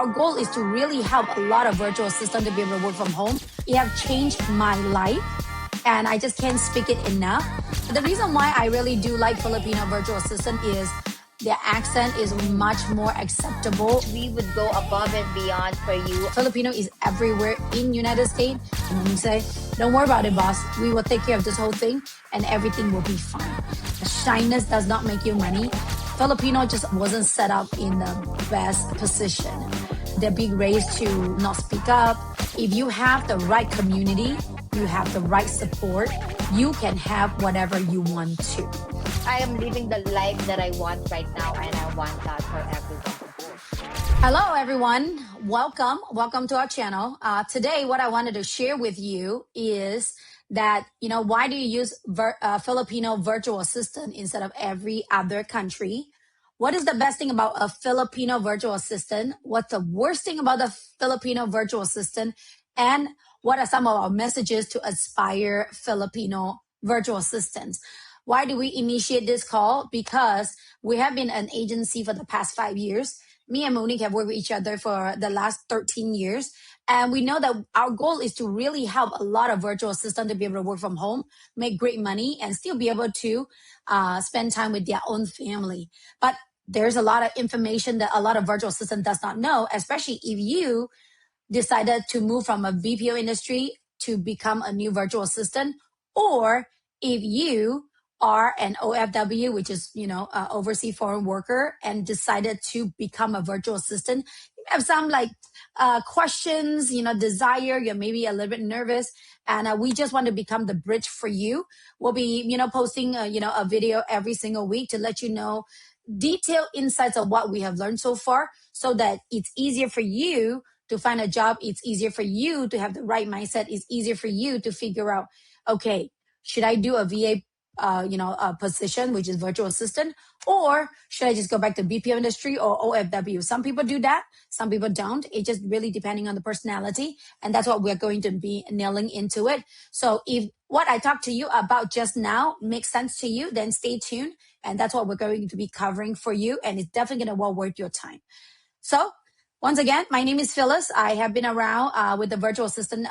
our goal is to really help a lot of virtual assistants to be able to work from home. It have changed my life, and I just can't speak it enough. The reason why I really do like Filipino Virtual Assistant is their accent is much more acceptable. We would go above and beyond for you. Filipino is everywhere in United States. And we say, don't worry about it, boss. We will take care of this whole thing and everything will be fine. Shyness does not make you money. Filipino just wasn't set up in the best position. They're being raised to not speak up. If you have the right community, you have the right support, you can have whatever you want to. I am living the life that I want right now, and I want that for everyone. Hello, everyone. Welcome to our channel. Today, what I wanted to share with you is that, why do you use Filipino Virtual Assistant instead of every other country? What is the best thing about a Filipino Virtual Assistant? What's the worst thing about the Filipino Virtual Assistant? And what are some of our messages to aspire Filipino Virtual Assistants? Why do we initiate this call? Because we have been an agency for the past 5 years. Me and Monic have worked with each other for the last 13 years. And we know that our goal is to really help a lot of virtual assistants to be able to work from home, make great money, and still be able to spend time with their own family. But there's a lot of information that a lot of virtual assistant does not know, especially if you decided to move from a BPO industry to become a new virtual assistant, or if you are an OFW, which is, overseas foreign worker, and decided to become a virtual assistant. You have some questions, desire, you're maybe a little bit nervous, and we just want to become the bridge for you. We'll be, posting, a video every single week to let you know detailed insights of what we have learned so far, so that it's easier for you to find a job. It's easier for you to have the right mindset. It's easier for you to figure out, okay, should I do a VA a position, which is virtual assistant, or should I just go back to BPO industry or OFW? Some people do that, some people don't. It just really depending on the personality, and that's what we're going to be nailing into it. So if what I talked to you about just now makes sense to you, then stay tuned, and that's what we're going to be covering for you, and it's definitely going to well worth your time. So once again, my name is Phyllis. I have been around with the virtual assistant,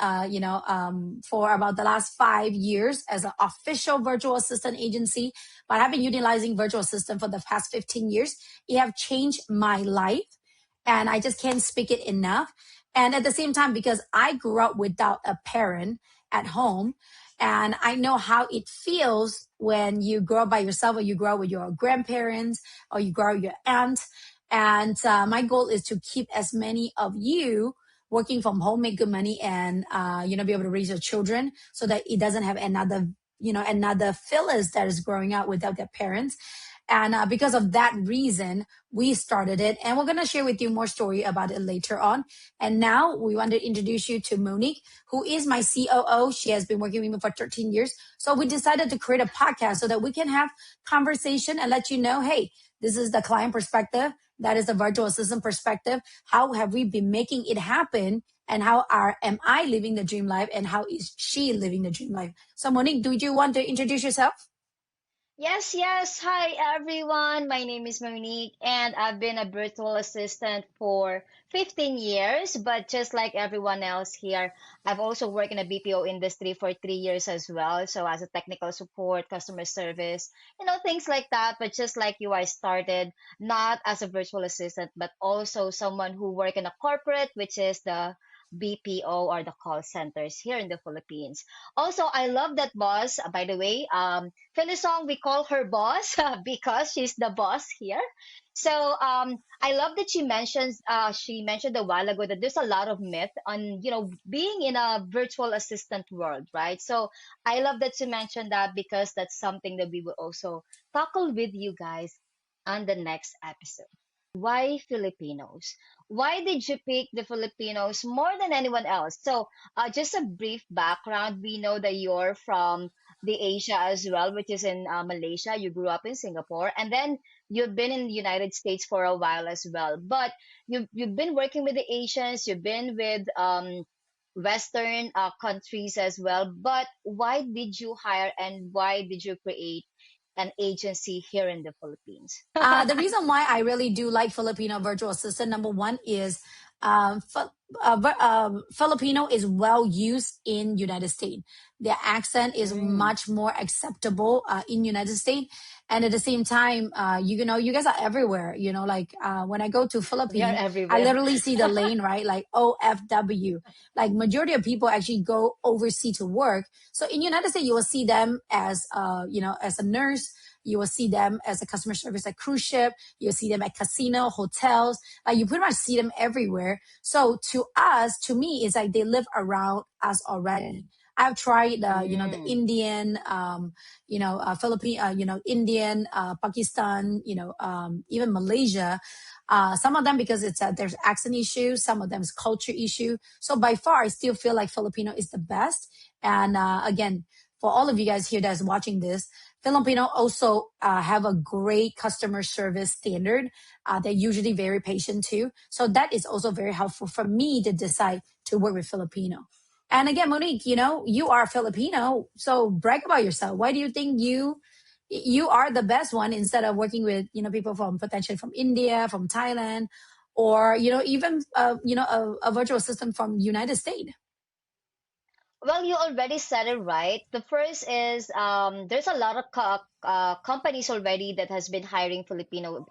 for about the last 5 years as an official virtual assistant agency. But I've been utilizing virtual assistant for the past 15 years. It have changed my life, and I just can't speak it enough. And at the same time, because I grew up without a parent at home, and I know how it feels when you grow up by yourself, or you grow up with your grandparents, or you grow up with your aunt. And my goal is to keep as many of you working from home, make good money, and be able to raise your children, so that it doesn't have another Phyllis that is growing up without their parents. And because of that reason, we started it, and we're going to share with you more story about it later on. And now we want to introduce you to Monic, who is my COO. She has been working with me for 13 years. So we decided to create a podcast so that we can have conversation and let you know, hey, this is the client perspective. That is the virtual assistant perspective. How have we been making it happen? And how am I living the dream life? And how is she living the dream life? So Monic, do you want to introduce yourself? Yes, yes. Hi, everyone. My name is Monique, and I've been a virtual assistant for 15 years. But just like everyone else here, I've also worked in the BPO industry for 3 years as well. So, as a technical support, customer service, things like that. But just like you, I started not as a virtual assistant, but also someone who worked in a corporate, which is the BPO or the call centers here in the Philippines. Also, I love that boss. By the way, Phyllis Song, we call her boss because she's the boss here. So I love that she mentioned a while ago that there's a lot of myth on being in a virtual assistant world, right? So I love that you mentioned that, because that's something that we will also tackle with you guys on the next episode. Why Filipinos? Why did you pick the Filipinos more than anyone else? So, just a brief background. We know that you're from the Asia as well, which is in Malaysia. You grew up in Singapore, and then you've been in the United States for a while as well. But you've been working with the Asians. You've been with Western countries as well. But why did you hire, and why did you create an agency here in the Philippines? The reason why I really do like Filipino virtual assistant, number one, is Filipino is well used in United States. Their accent is Mm, much more acceptable in United States, and at the same time, you know, you guys are everywhere. You know, like when I go to we are Philippines, I everywhere. literally see the lane, right, like OFW. Like majority of people actually go overseas to work. So in United States, you will see them as you know, as a nurse. You will see them as a customer service at cruise ship. You'll see them at casino, hotels. Like you pretty much see them everywhere. So to us, to me, it's like they live around us already. I've tried, you know, the Mm, Indian, Philippine, Indian, Pakistan, even Malaysia. Some of them because it's there's accent issue. Some of them is culture issue. So by far, I still feel like Filipino is the best. And again, for all of you guys here that's watching this, Filipino also have a great customer service standard. They're usually very patient too. So that is also very helpful for me to decide to work with Filipino. And again, Monique, you know, you are Filipino, so brag about yourself. Why do you think you are the best one instead of working with, you know, people from potentially from India, from Thailand, or you know, even a virtual assistant from United States? Well, you already said it right. The first is there's a lot of companies already that has been hiring Filipinos,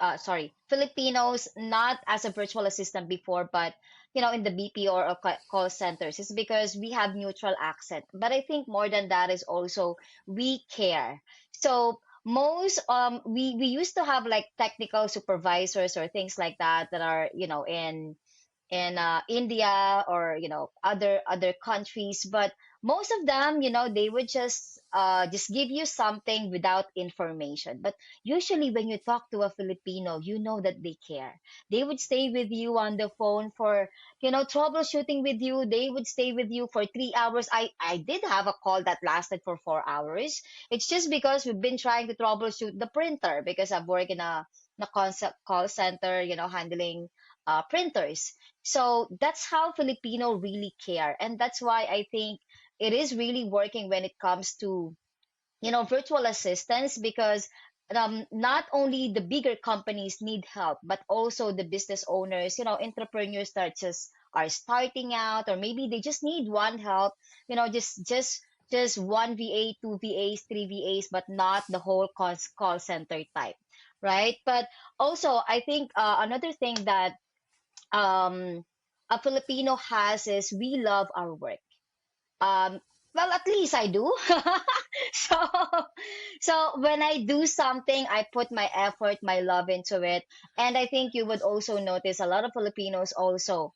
not as a virtual assistant before, but in the BPO or call centers. It's because we have neutral accent. But I think more than that is also we care. So most we used to have like technical supervisors or things like that are in India or other countries. But most of them, they would just give you something without information. But usually, when you talk to a Filipino, you know that they care. They would stay with you on the phone for troubleshooting with you. They would stay with you for 3 hours. I did have a call that lasted for 4 hours. It's just because we've been trying to troubleshoot the printer because I've worked in a concept call center, handling printers. So that's how Filipino really care. And that's why I think it is really working when it comes to, virtual assistants because not only the bigger companies need help, but also the business owners, entrepreneurs that just are starting out, or maybe they just need one help, just one VA, two VAs, three VAs, but not the whole call center type, right? But also, I think another thing that a Filipino has is we love our work. Um, well, at least I do. so, so when I do something, I put my effort, my love into it, and I think you would also notice a lot of Filipinos also.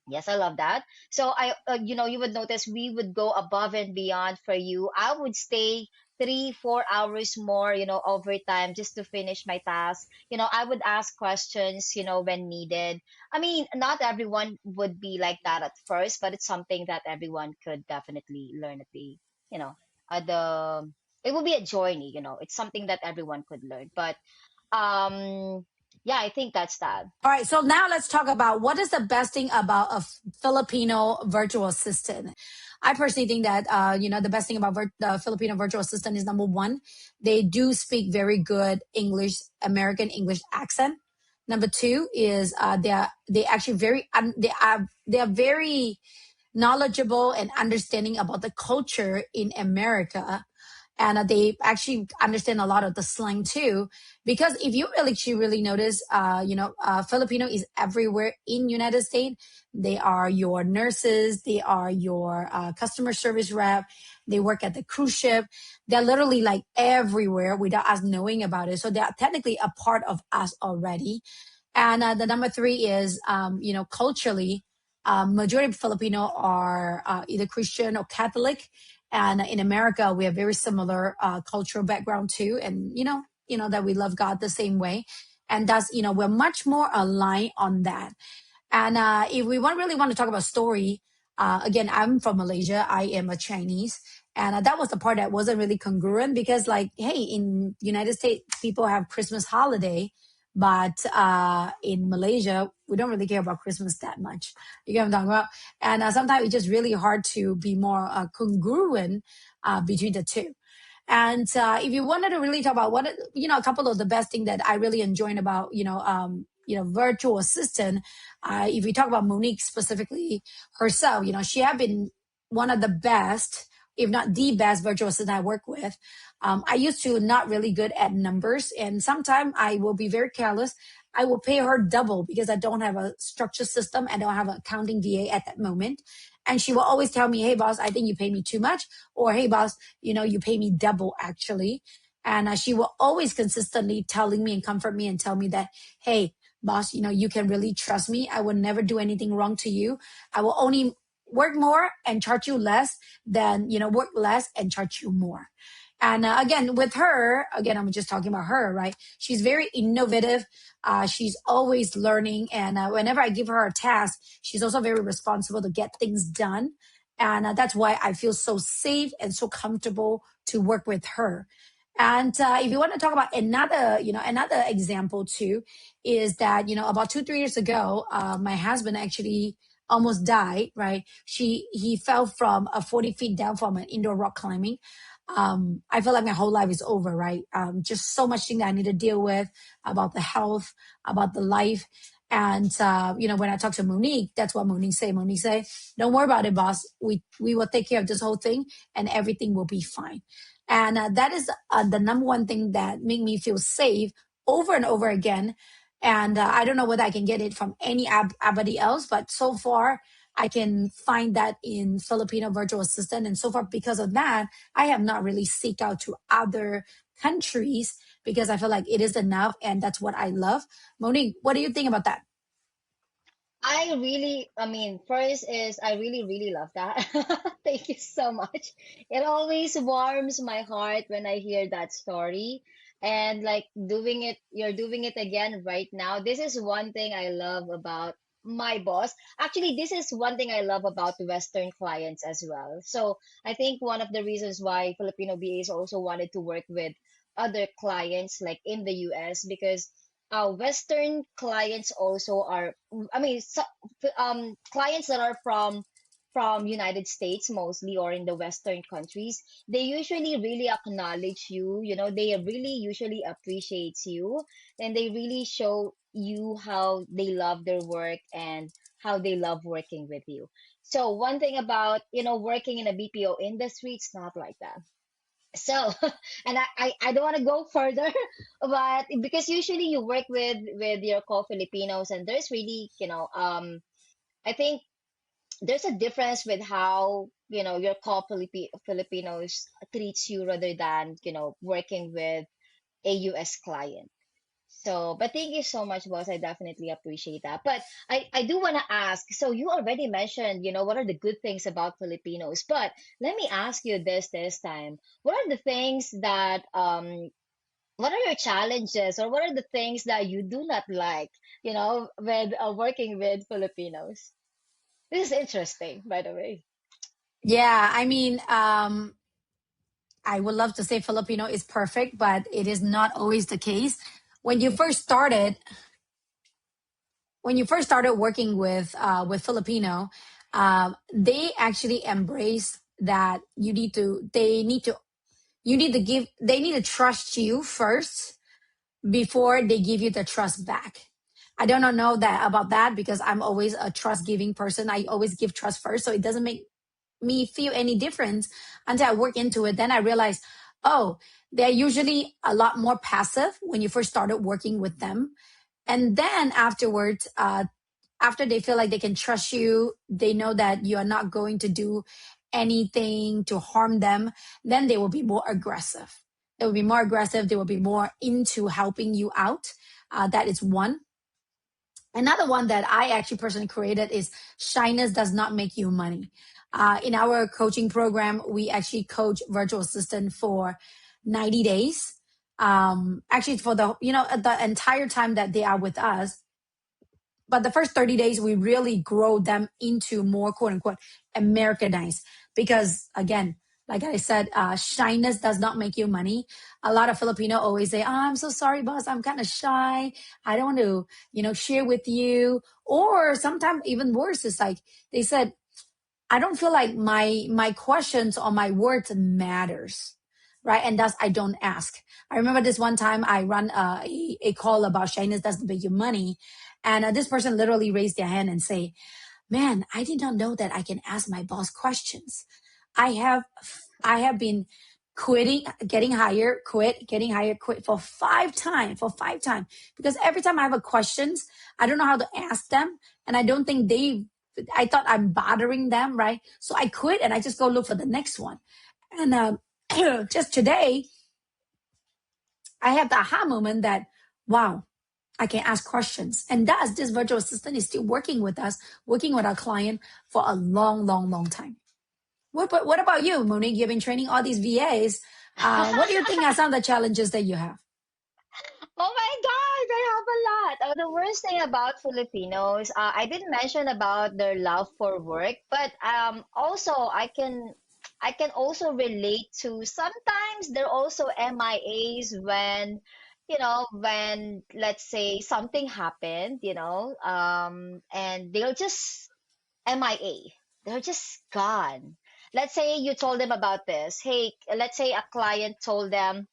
Yes, I love that. So you would notice we would go above and beyond for you. I would stay 3, 4 hours more, overtime just to finish my task. I would ask questions, when needed. I mean, not everyone would be like that at first, but it's something that everyone could definitely learn at you know, the, it will be a journey, it's something that everyone could learn. But, yeah, I think that's that. All right, so now let's talk about what is the best thing about a Filipino virtual assistant. I personally think that the best thing about the Filipino virtual assistant is number one, they do speak very good English, American English accent. Number two is they actually they are very knowledgeable and understanding about the culture in America. And they actually understand a lot of the slang too. Because if you really notice, Filipino is everywhere in United States. They are your nurses. They are your customer service rep. They work at the cruise ship. They're literally like everywhere without us knowing about it. So they're technically a part of us already. And the number three is, culturally, majority of Filipino are either Christian or Catholic, and in America we have very similar cultural background too, and that we love God the same way, and that's we're much more aligned on that. And if we really want to talk about story, again, I'm from Malaysia. I am a Chinese. And that was the part that wasn't really congruent because, like, hey, in United States, people have Christmas holiday, but in Malaysia, we don't really care about Christmas that much. You get what I'm talking about? And sometimes it's just really hard to be more congruent between the two. And if you wanted to really talk about a couple of the best thing that I really enjoyed about, virtual assistant, if we talk about Monique specifically herself, she have been one of the best, if not the best virtual assistant I work with. I used to not really good at numbers, and sometimes I will be very careless. I will pay her double because I don't have a structured system. I don't have an accounting VA at that moment. And she will always tell me, hey, boss, I think you pay me too much. Or, hey, boss, you pay me double, actually. And she will always consistently telling me and comfort me and tell me that, hey, boss, you can really trust me. I will never do anything wrong to you. I will only work more and charge you less than, work less and charge you more. And again, with her, again, I'm just talking about her, right? She's very innovative. She's always learning. And whenever I give her a task, she's also very responsible to get things done. And that's why I feel so safe and so comfortable to work with her. And if you want to talk about another example too, is that, about 2, 3 years ago, my husband actually almost died, right? He fell from 40 feet down from an indoor rock climbing. I feel like my whole life is over, right? Just so much thing that I need to deal with about the health, about the life. And, when I talk to Monique, that's what Monique say. Monique say, don't worry about it, boss. We will take care of this whole thing and everything will be fine. And that is the number one thing that made me feel safe over and over again. And I don't know whether I can get it from anybody else, but so far I can find that in Filipino Virtual Assistant. And so far, because of that, I have not really seek out to other countries because I feel like it is enough. And that's what I love. Monique, what do you think about that? I mean, first is I really, really love that. Thank you so much. It always warms my heart when I hear that story. And like you're doing it again right now. This is one thing I love about my boss. Actually, this is one thing I love about Western clients as well. So I think one of the reasons why Filipino VAs also wanted to work with other clients like in the US because Western clients also are, I mean, clients that are from United States mostly or in the Western countries, they usually really acknowledge you. You know, they really usually appreciate you, and they really show you how they love their work and how they love working with you. So one thing about working in a BPO industry, it's not like that. So and I don't want to go further but because usually you work with your co-Filipinos and there's really I think there's a difference with how your Filipinos treats you rather than working with a US client. So, but thank you so much, boss. I definitely appreciate that. But I do want to ask, so you already mentioned, what are the good things about Filipinos, but let me ask you this time. What are the things that what are your challenges or what are the things that you do not like, with working with Filipinos? This is interesting, by the way. Yeah, I mean, I would love to say Filipino is perfect, but it is not always the case. When you first started, when you first started working with Filipino, they actually embrace that you need to give they need to trust you first before they give you the trust back. I don't know that about that because I'm always a trust giving person. I always give trust first, so it doesn't make me feel any difference until I work into it. Then I realize, oh, they're usually a lot more passive when you first started working with them. And then afterwards, after they feel like they can trust you, they know that you are not going to do anything to harm them, then they will be more aggressive. They will be more aggressive. They will be more into helping you out. That is one. Another one that I actually personally created is shyness does not make you money. In our coaching program, we actually coach virtual assistant for 90 days. Actually, for the entire time that they are with us, but the first 30 days we really grow them into more quote unquote Americanized because again, like I said, shyness does not make you money. A lot of Filipino always say, oh, I'm so sorry, boss, I'm kind of shy, I don't want to share with you. Or sometimes even worse is like they said, I don't feel like my questions or my words matters, right? And thus I don't ask. I remember this one time I run a call about shyness doesn't pay you money, and this person literally raised their hand and say, "Man, I did not know that I can ask my boss questions. I have I have been quitting, getting hired, quit, getting hired, quit for 5 times because every time I have a questions, I don't know how to ask them, and I don't think they. I thought I'm bothering them, right? So I quit and I just go look for the next one. And just today, I have the aha moment that wow, I can ask questions. And thus, this virtual assistant is still working with us, working with our client for a long, long, long time. What about you, Monique? You've been training all these VAs. What do you think are some of the challenges that you have? Oh my God, I have a lot. The worst thing about Filipinos, I didn't mention about their love for work, but also I can also relate to sometimes they're also MIAs when, when let's say something happened, and they'll just MIA. They're just gone. Let's say you told them about this. Hey, let's say a client told them,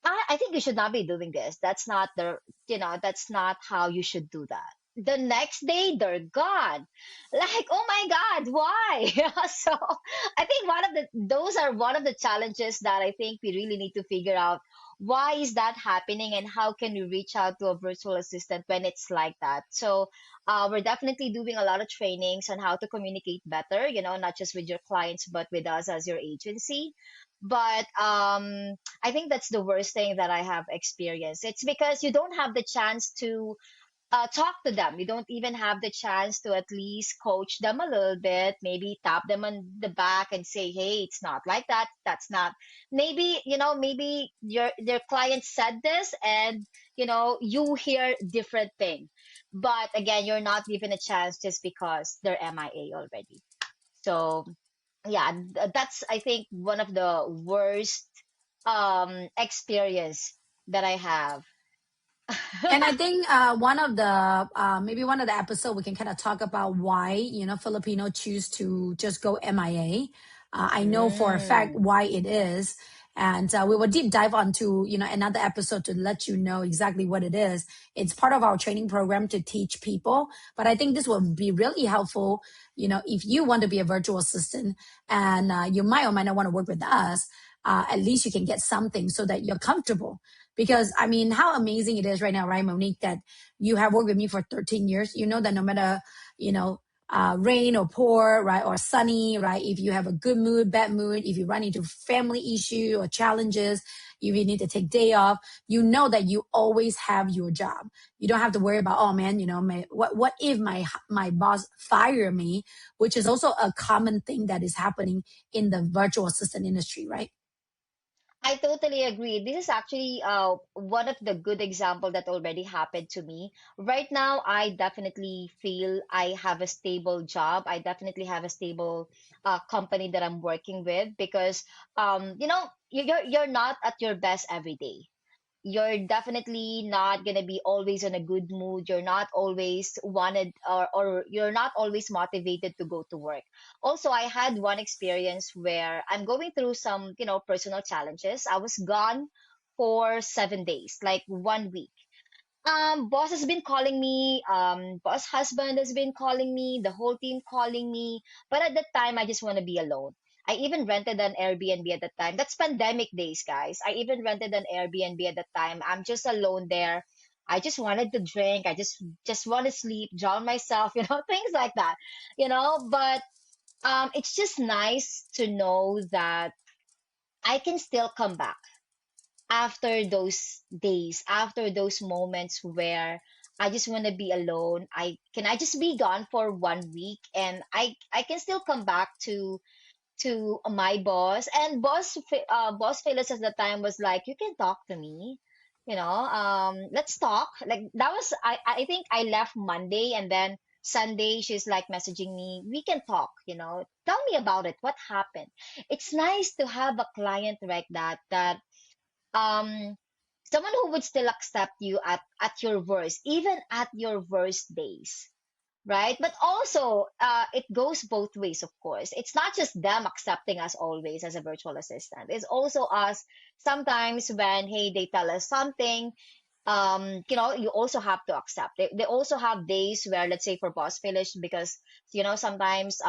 I think you should not be doing this. That's not that's not how you should do that. The next day, they're gone. Like, oh my God, why? So I think those are one of the challenges that I think we really need to figure out. Why is that happening and how can we reach out to a virtual assistant when it's like that? So we're definitely doing a lot of trainings on how to communicate better, not just with your clients, but with us as your agency. But I think that's the worst thing that I have experienced. It's because you don't have the chance to talk to them. You don't even have the chance to at least coach them a little bit, maybe tap them on the back and say, hey, it's not like that. That's not. Maybe, maybe your client said this and, you hear different thing. But again, you're not given a chance just because they're MIA already. So yeah, that's I think one of the worst experience that I have. And I think one of the maybe one of the episode we can kind of talk about why Filipino choose to just go MIA. I know for a fact Mm. why it is, and we will deep dive onto another episode to let you know exactly what it is. It's part of our training program to teach people, but I think this will be really helpful. If you want to be a virtual assistant and you might or might not want to work with us, at least you can get something so that you're comfortable because I mean, how amazing it is right now, right, Monique, that you have worked with me for 13 years. You know that no matter, you know, rain or pour, right, or sunny, right, if you have a good mood, bad mood, if you run into family issue or challenges, if you need to take day off, you know that you always have your job. You don't have to worry about, oh man, what if my boss fire me, which is also a common thing that is happening in the virtual assistant industry, right? I totally agree. This is actually one of the good example that already happened to me. Right now, I definitely feel I have a stable job. I definitely have a stable company that I'm working with because you're not at your best every day. You're definitely not going to be always in a good mood. You're not always wanted, or you're not always motivated to go to work. Also, I had one experience where I'm going through some personal challenges. I was gone for 7 days, like 1 week. Boss has been calling me, boss husband has been calling me, the whole team calling me. But at that time, I just want to be alone. I even rented an Airbnb at the time. That's pandemic days, guys. I even rented an Airbnb at the time. I'm just alone there. I just wanted to drink. I just want to sleep, drown myself, things like that, But it's just nice to know that I can still come back after those days, after those moments where I just want to be alone. I just be gone for 1 week and I can still come back to my boss. And boss Phyllis at the time was like, you can talk to me, let's talk. Like that was I think I left Monday and then Sunday she's like messaging me, we can talk, tell me about it, what happened. It's nice to have a client like that um someone who would still accept you at your worst, even at your worst days. right? But also, it goes both ways, of course. It's not just them accepting us always as a virtual assistant. It's also us sometimes when, hey, they tell us something, you also have to accept. They also have days where, let's say for Boss Village, because, sometimes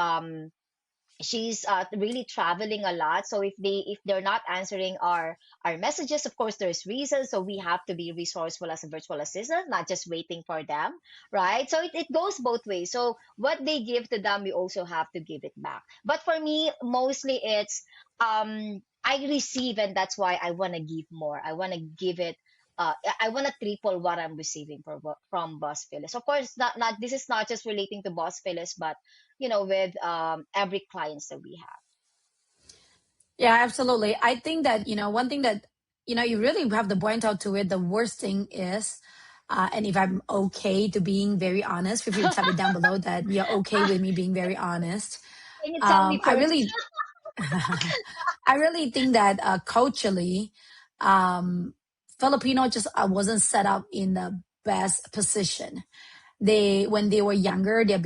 she's really traveling a lot, so if they're not answering our messages, of course there's reasons, so we have to be resourceful as a virtual assistant, not just waiting for them, right? So it goes both ways. So what they give to them, we also have to give it back. But for me, mostly it's I receive, and that's why I want to give more. I want to give it, I want to triple what I'm receiving from Boss Phyllis. Of course, not this is not just relating to Boss Phyllis, but with every clients that we have. Yeah, absolutely. I think that, one thing that, you really have to point out to it. The worst thing is, and if I'm okay to being very honest, feel free to type it down below that you're okay with me being very honest. Can you tell me I first? really, I really think that culturally, Filipino just wasn't set up in the best position. When they were younger, they're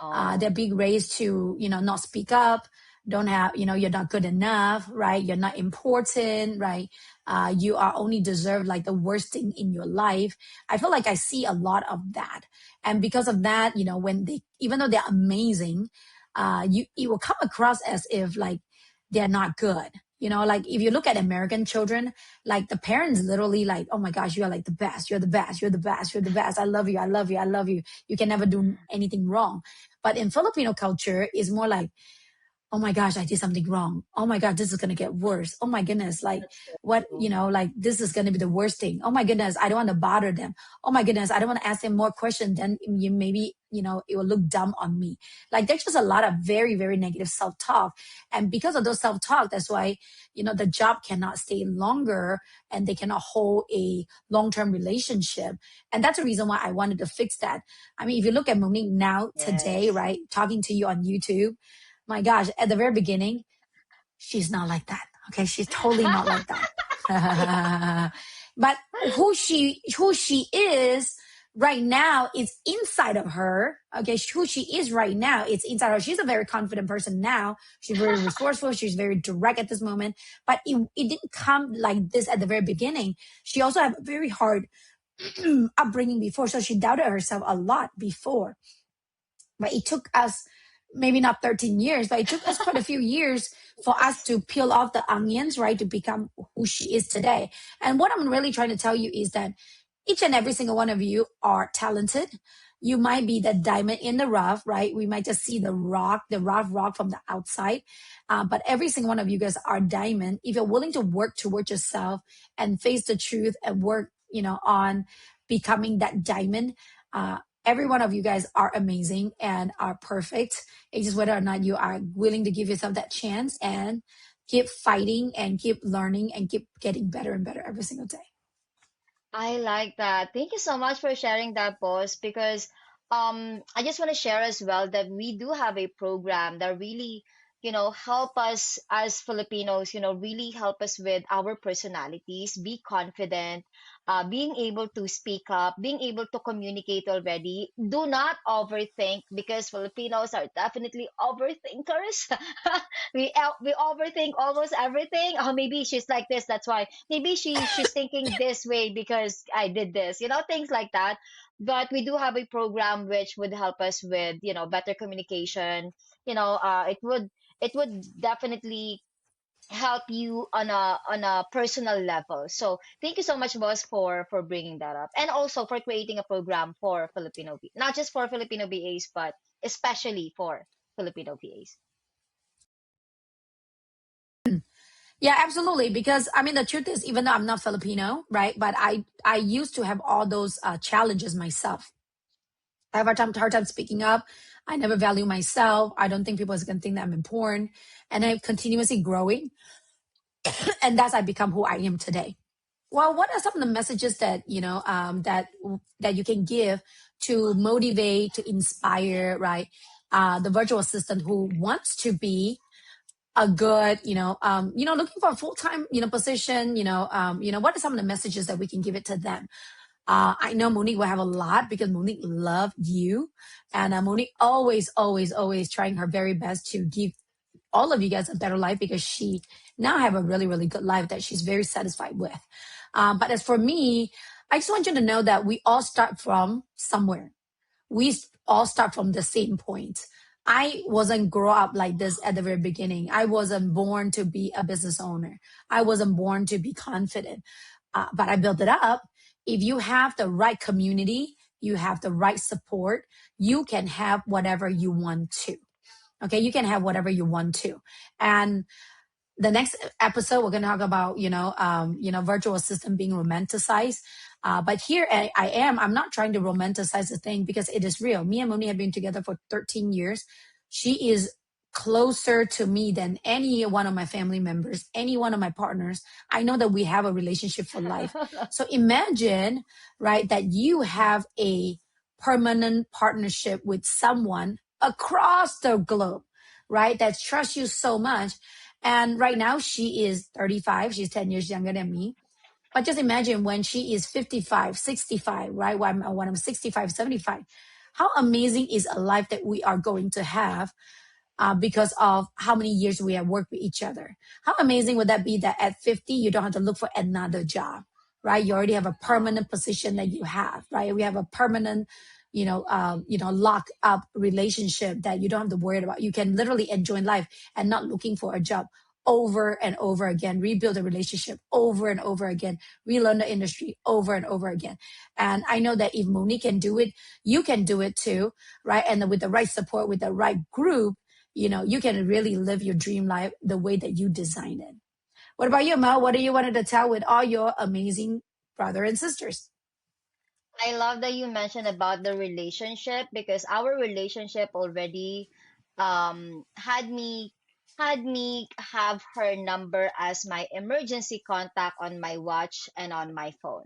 Oh, being raised to, not speak up, don't have, you're not good enough, right? You're not important, right? You are only deserved like the worst thing in your life. I feel like I see a lot of that. And because of that, when they, even though they're amazing, it will come across as if like they're not good. Like if you look at American children, like the parents literally like, oh my gosh, you are like the best. You're the best. You're the best. You're the best. I love you. I love you. I love you. You can never do anything wrong. But in Filipino culture, it's more like, oh my gosh, I did something wrong. Oh my God, this is going to get worse. Oh my goodness. Like that's so what, true. like this is going to be the worst thing. Oh my goodness. I don't want to bother them. Oh my goodness. I don't want to ask them more questions. Then you maybe, it will look dumb on me. Like there's just a lot of very, very negative self-talk. And because of those self-talk, that's why, the job cannot stay longer and they cannot hold a long-term relationship. And that's the reason why I wanted to fix that. I mean, if you look at Monique now today, Yes. right, talking to you on YouTube, my gosh, at the very beginning, she's not like that. Okay, she's totally not like that. But who she is right now is inside of her. Okay, who she is right now, it's inside her. She's a very confident person now. She's very resourceful. She's very direct at this moment. But it didn't come like this at the very beginning. She also had a very hard upbringing before, so she doubted herself a lot before. But it took us maybe not 13 years, but it took us quite a few years for us Yes. to peel off the onions, right, to become who she is today. And what I'm really trying to tell you is that each and every single one of you are talented. You might be the diamond in the rough, right? We might just see the rough rock from the outside. But every single one of you guys are diamond. If you're willing to work towards yourself and face the truth and work, on becoming that diamond, every one of you guys are amazing and are perfect. It's just whether or not you are willing to give yourself that chance and keep fighting and keep learning and keep getting better and better every single day. I like that. Thank you so much for sharing that, boss. Because I just want to share as well that we do have a program that really, help us as Filipinos, really help us with our personalities, be confident, being able to speak up, being able to communicate already. Do not overthink, because Filipinos are definitely overthinkers. We overthink almost everything. Oh, maybe she's like this, that's why. Maybe she's thinking this way because I did this, things like that. But we do have a program which would help us with, better communication. It would definitely help you on a personal level. So thank you so much, boss, for bringing that up, and also for creating a program for not just for Filipino VAs, but especially for Filipino VAs. Yeah, absolutely. Because I mean, the truth is, even though I'm not Filipino, right, but I used to have all those challenges myself. I have a hard time speaking up. I never value myself. I don't think people are going to think that I'm important, and I'm continuously growing, and that's I become who I am today. Well, what are some of the messages that that you can give to motivate, to inspire, right? The virtual assistant who wants to be a good, looking for a full time, position. What are some of the messages that we can give it to them? I know Monique will have a lot because Monique loved you. And Monique always, always, always trying her very best to give all of you guys a better life because she now have a really, really good life that she's very satisfied with. But as for me, I just want you to know that we all start from somewhere. We all start from the same point. I wasn't grow up like this at the very beginning. I wasn't born to be a business owner. I wasn't born to be confident, but I built it up. If you have the right community, you have the right support, you can have whatever you want to. Okay, you can have whatever you want to. And the next episode we're going to talk about virtual assistant being romanticized, but here I'm not trying to romanticize the thing because it is real. Me and Moni have been together for 13 years. She is closer to me than any one of my family members, any one of my partners. I know that we have a relationship for life. So imagine, right, that you have a permanent partnership with someone across the globe, right, that trusts you so much. And right now she is 35. She's 10 years younger than me. But just imagine when she is 55, 65, right? When I'm 65, 75. How amazing is a life that we are going to have because of how many years we have worked with each other. How amazing would that be that at 50, you don't have to look for another job, right? You already have a permanent position that you have, right? We have a permanent, lock up relationship that you don't have to worry about. You can literally enjoy life and not looking for a job over and over again, rebuild a relationship over and over again, relearn the industry over and over again. And I know that if Monique can do it, you can do it too, right? And with the right support, with the right group, you can really live your dream life the way that you design it. What about you, Mel? What do you wanted to tell with all your amazing brother and sisters? I love that you mentioned about the relationship because our relationship already had me have her number as my emergency contact on my watch and on my phone.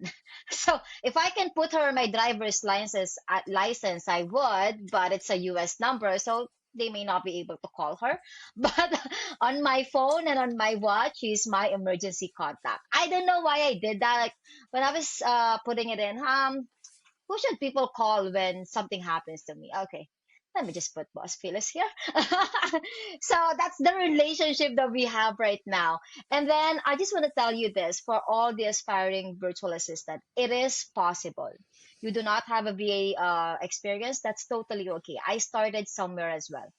So if I can put her my driver's license, I would, but it's a US number, so they may not be able to call her. But on my phone and on my watch is my emergency contact. I don't know why I did that. Like when I was putting it in, who should people call when something happens to me? Okay, let me just put Boss Phyllis here. So that's the relationship that we have right now. And then I just want to tell you this for all the aspiring virtual assistant, it is possible. You do not have a VA experience, that's totally okay. I started somewhere as well.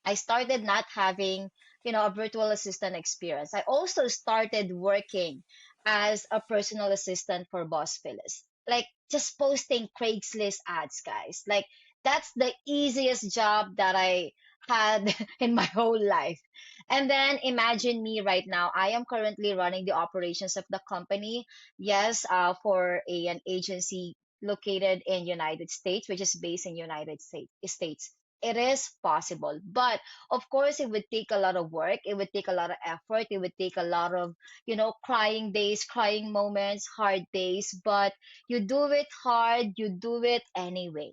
I started not having, a virtual assistant experience. I also started working as a personal assistant for Boss Phyllis. Like just posting Craigslist ads, guys. Like that's the easiest job that I had in my whole life. And then imagine me right now. I am currently running the operations of the company. Yes, for an agency located in United States, which is based in States. It is possible, but of course it would take a lot of work, it would take a lot of effort, it would take a lot of crying days, crying moments, hard days, but you do it hard, you do it anyway.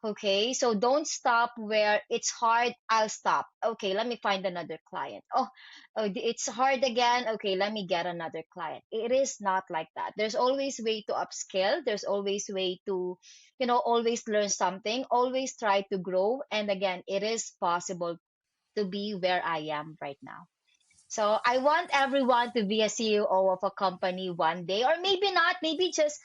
Okay, so don't stop where it's hard. I'll stop. Okay, let me find another client. It's hard again. Okay, let me get another client. It is not like that. There's always way to upskill. There's always way to, always learn something. Always try to grow. And again, it is possible to be where I am right now. So I want everyone to be a CEO of a company one day, or maybe not, maybe just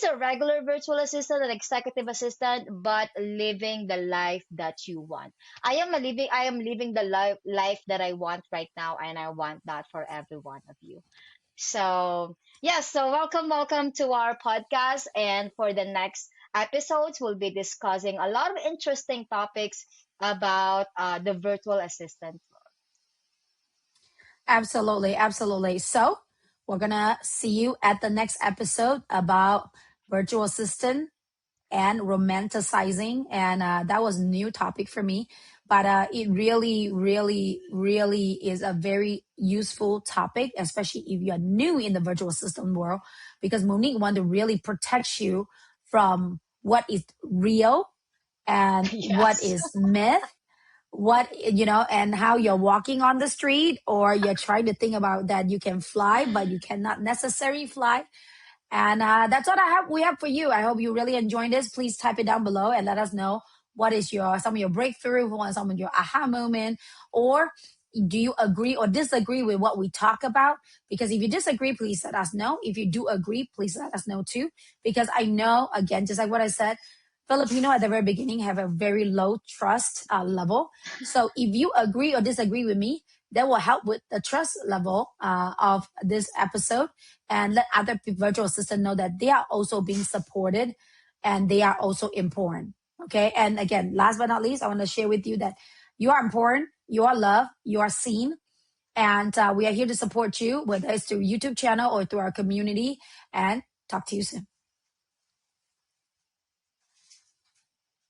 a regular virtual assistant, an executive assistant, but living the life that you want. I am living the life that I want right now, and I want that for every one of you. So yes, so welcome to our podcast, and for the next episodes, we'll be discussing a lot of interesting topics about the virtual assistant. Absolutely, absolutely. So we're gonna see you at the next episode about virtual assistant and romanticizing, and that was a new topic for me, but it really, really, really is a very useful topic, especially if you're new in the virtual assistant world, because Monique want to really protect you from what is real and what Yes. is myth, and how you're walking on the street, or you're trying to think about that you can fly but you cannot necessarily fly. And that's what we have for you. I hope you really enjoyed this. Please type it down below and let us know what is some of your breakthrough, some of your aha moment, or do you agree or disagree with what we talk about? Because if you disagree, please let us know. If you do agree, please let us know too. Because I know, again, just like what I said, Filipino at the very beginning have a very low trust level. So if you agree or disagree with me, that will help with the trust level of this episode, and let other virtual assistants know that they are also being supported and they are also important. Okay. And again, last but not least, I want to share with you that you are important, you are loved, you are seen. And we are here to support you, whether it's through YouTube channel or through our community. And talk to you soon.